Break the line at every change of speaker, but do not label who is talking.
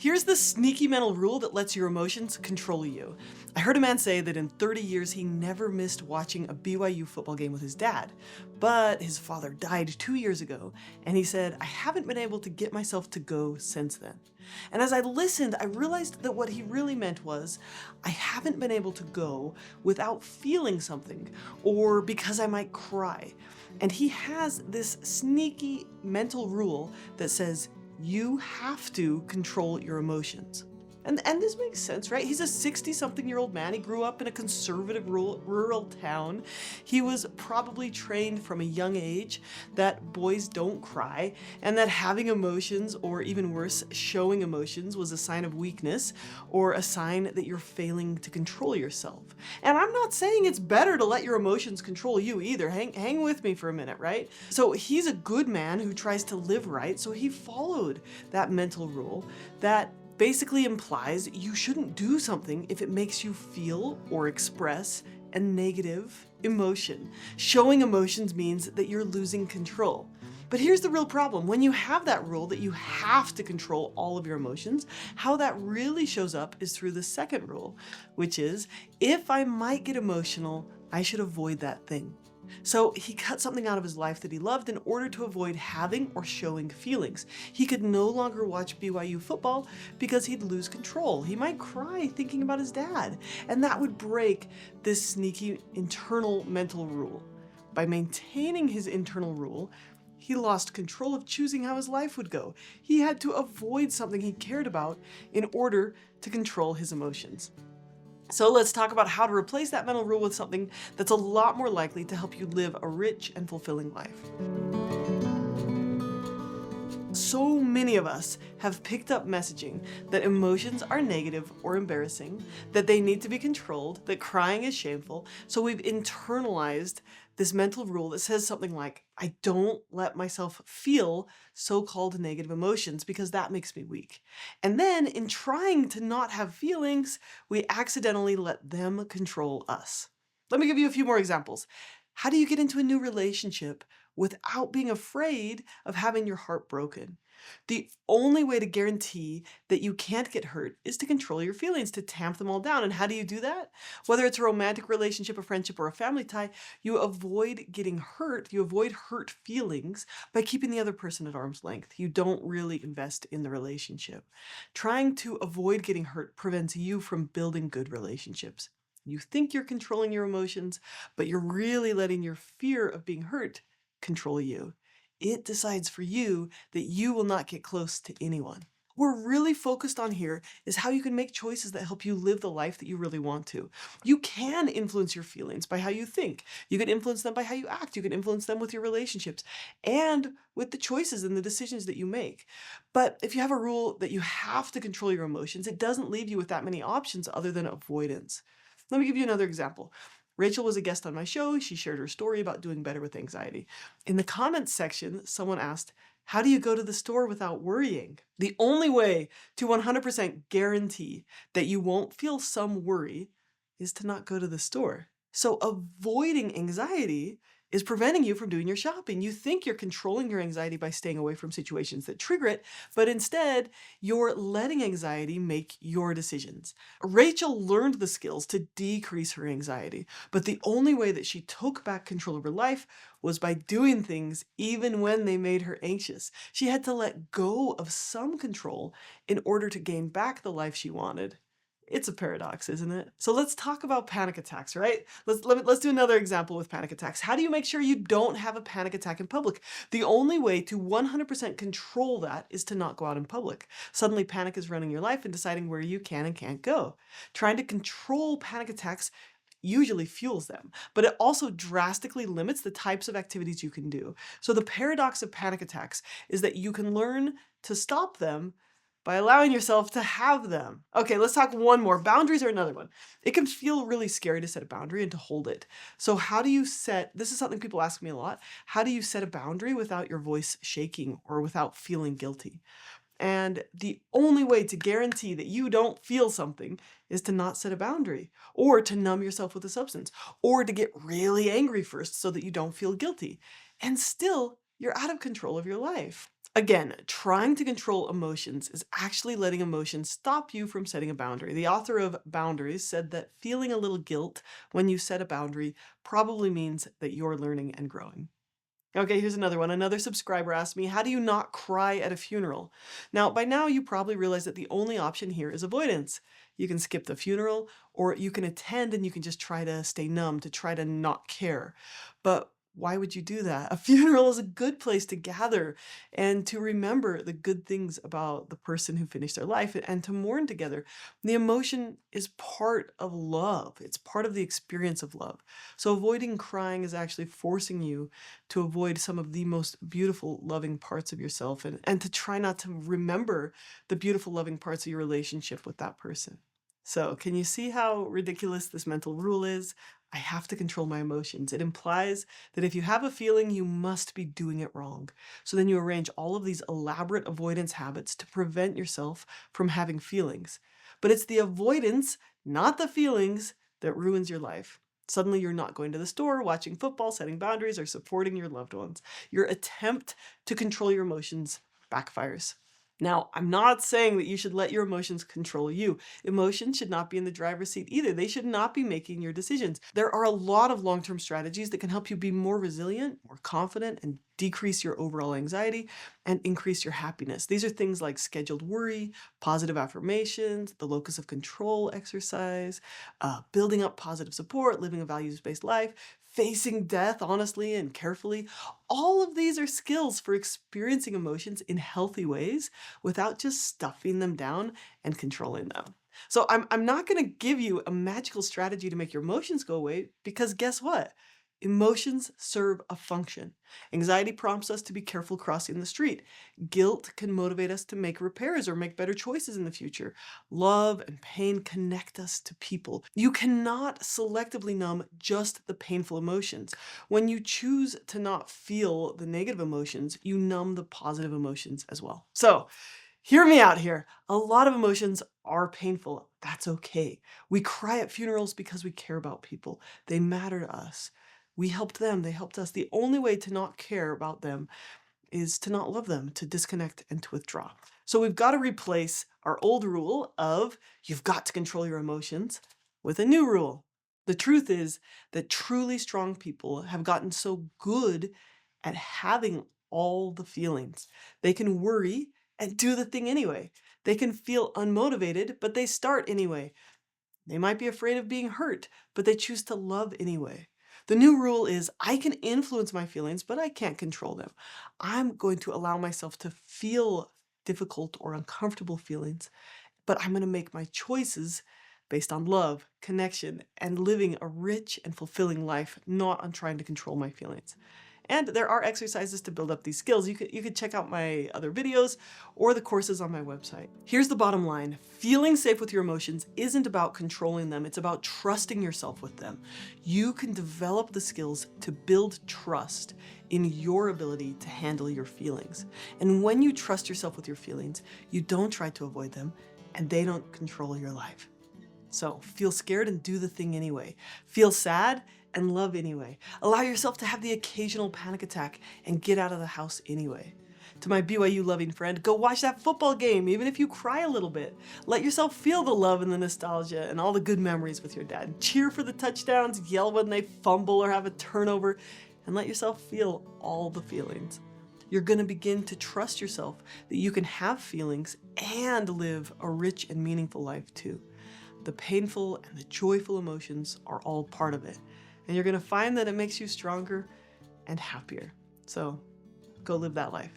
Here's the sneaky mental rule that lets your emotions control you. I heard a man say that in 30 years he never missed watching a BYU football game with his dad, but his father died 2 years ago, and he said, I haven't been able to get myself to go since then. And as I listened, I realized that what he really meant was, I haven't been able to go without feeling something, or because I might cry. And he has this sneaky mental rule that says, you have to control your emotions. And this makes sense, right? He's a 60-something-year-old man. He grew up in a conservative rural town. He was probably trained from a young age that boys don't cry, and that having emotions, or even worse, showing emotions, was a sign of weakness or a sign that you're failing to control yourself. And I'm not saying it's better to let your emotions control you either. Hang with me for a minute, right? So he's a good man who tries to live right, so he followed that mental rule that basically implies you shouldn't do something if it makes you feel or express a negative emotion. Showing emotions means that you're losing control. But here's the real problem. When you have that rule that you have to control all of your emotions, how that really shows up is through the second rule, which is, if I might get emotional, I should avoid that thing. So he cut something out of his life that he loved in order to avoid having or showing feelings. He could no longer watch BYU football because he'd lose control. He might cry thinking about his dad, and that would break this sneaky internal mental rule. By maintaining his internal rule, he lost control of choosing how his life would go. He had to avoid something he cared about in order to control his emotions. So let's talk about how to replace that mental rule with something that's a lot more likely to help you live a rich and fulfilling life. So many of us have picked up messaging that emotions are negative or embarrassing, that they need to be controlled, that crying is shameful. So we've internalized this mental rule that says something like, I don't let myself feel so-called negative emotions because that makes me weak. And then in trying to not have feelings, we accidentally let them control us. Let me give you a few more examples. How do you get into a new relationship without being afraid of having your heart broken? The only way to guarantee that you can't get hurt is to control your feelings, to tamp them all down. And how do you do that? Whether it's a romantic relationship, a friendship, or a family tie, you avoid getting hurt, you avoid hurt feelings by keeping the other person at arm's length. You don't really invest in the relationship. Trying to avoid getting hurt prevents you from building good relationships. You think you're controlling your emotions, but you're really letting your fear of being hurt control you. It decides for you that you will not get close to anyone. What we're really focused on here is how you can make choices that help you live the life that you really want to. You can influence your feelings by how you think. You can influence them by how you act. You can influence them with your relationships and with the choices and the decisions that you make. But if you have a rule that you have to control your emotions, it doesn't leave you with that many options other than avoidance. Let me give you another example. Rachel was a guest on my show. She shared her story about doing better with anxiety. In the comments section, someone asked, how do you go to the store without worrying? The only way to 100% guarantee that you won't feel some worry is to not go to the store. So avoiding anxiety is preventing you from doing your shopping. You think you're controlling your anxiety by staying away from situations that trigger it, but instead you're letting anxiety make your decisions. Rachel learned the skills to decrease her anxiety, but the only way that she took back control of her life was by doing things even when they made her anxious. She had to let go of some control in order to gain back the life she wanted. It's a paradox, isn't it? So let's talk about panic attacks, right? Let's do another example with panic attacks. How do you make sure you don't have a panic attack in public? The only way to 100% control that is to not go out in public. Suddenly panic is running your life and deciding where you can and can't go. Trying to control panic attacks usually fuels them, but it also drastically limits the types of activities you can do. So the paradox of panic attacks is that you can learn to stop them by allowing yourself to have them. Okay, let's talk one more. Boundaries are another one. It can feel really scary to set a boundary and to hold it. So how do you set, this is something people ask me a lot, how do you set a boundary without your voice shaking or without feeling guilty? And the only way to guarantee that you don't feel something is to not set a boundary, or to numb yourself with a substance, or to get really angry first so that you don't feel guilty. And still, you're out of control of your life. Again, trying to control emotions is actually letting emotions stop you from setting a boundary. The author of Boundaries said that feeling a little guilt when you set a boundary probably means that you're learning and growing. Okay, here's another one. Another subscriber asked me, how do you not cry at a funeral? Now, by now you probably realize that the only option here is avoidance. You can skip the funeral, or you can attend and you can just try to stay numb, to try to not care. But why would you do that? A funeral is a good place to gather and to remember the good things about the person who finished their life and to mourn together. The emotion is part of love. It's part of the experience of love. So avoiding crying is actually forcing you to avoid some of the most beautiful, loving parts of yourself and to try not to remember the beautiful, loving parts of your relationship with that person. So, can you see how ridiculous this mental rule is? I have to control my emotions. It implies that if you have a feeling, you must be doing it wrong. So then you arrange all of these elaborate avoidance habits to prevent yourself from having feelings. But it's the avoidance, not the feelings, that ruins your life. Suddenly you're not going to the store, watching football, setting boundaries, or supporting your loved ones. Your attempt to control your emotions backfires. Now, I'm not saying that you should let your emotions control you. Emotions should not be in the driver's seat either. They should not be making your decisions. There are a lot of long-term strategies that can help you be more resilient, more confident, and decrease your overall anxiety and increase your happiness. These are things like scheduled worry, positive affirmations, the locus of control exercise, building up positive support, living a values-based life, facing death honestly and carefully. All of these are skills for experiencing emotions in healthy ways without just stuffing them down and controlling them. So I'm not going to give you a magical strategy to make your emotions go away, because guess what? Emotions serve a function. Anxiety prompts us to be careful crossing the street. Guilt can motivate us to make repairs or make better choices in the future. Love and pain connect us to people. You cannot selectively numb just the painful emotions. When you choose to not feel the negative emotions, you numb the positive emotions as well. So, hear me out here. A lot of emotions are painful. That's okay. We cry at funerals because we care about people. They matter to us. We helped them, they helped us. The only way to not care about them is to not love them, to disconnect and to withdraw. So we've got to replace our old rule of you've got to control your emotions with a new rule. The truth is that truly strong people have gotten so good at having all the feelings. They can worry and do the thing anyway. They can feel unmotivated, but they start anyway. They might be afraid of being hurt, but they choose to love anyway. The new rule is I can influence my feelings, but I can't control them. I'm going to allow myself to feel difficult or uncomfortable feelings, but I'm going to make my choices based on love, connection, and living a rich and fulfilling life, not on trying to control my feelings. And there are exercises to build up these skills. You could check out my other videos or the courses on my website. Here's the bottom line. Feeling safe with your emotions isn't about controlling them. It's about trusting yourself with them. You can develop the skills to build trust in your ability to handle your feelings. And when you trust yourself with your feelings, you don't try to avoid them and they don't control your life. So feel scared and do the thing anyway. Feel sad and love anyway. Allow yourself to have the occasional panic attack and get out of the house anyway. To my BYU loving friend, go watch that football game, even if you cry a little bit. Let yourself feel the love and the nostalgia and all the good memories with your dad. Cheer for the touchdowns, yell when they fumble or have a turnover, and let yourself feel all the feelings. You're going to begin to trust yourself that you can have feelings and live a rich and meaningful life too. The painful and the joyful emotions are all part of it. And you're going to find that it makes you stronger and happier. So go live that life.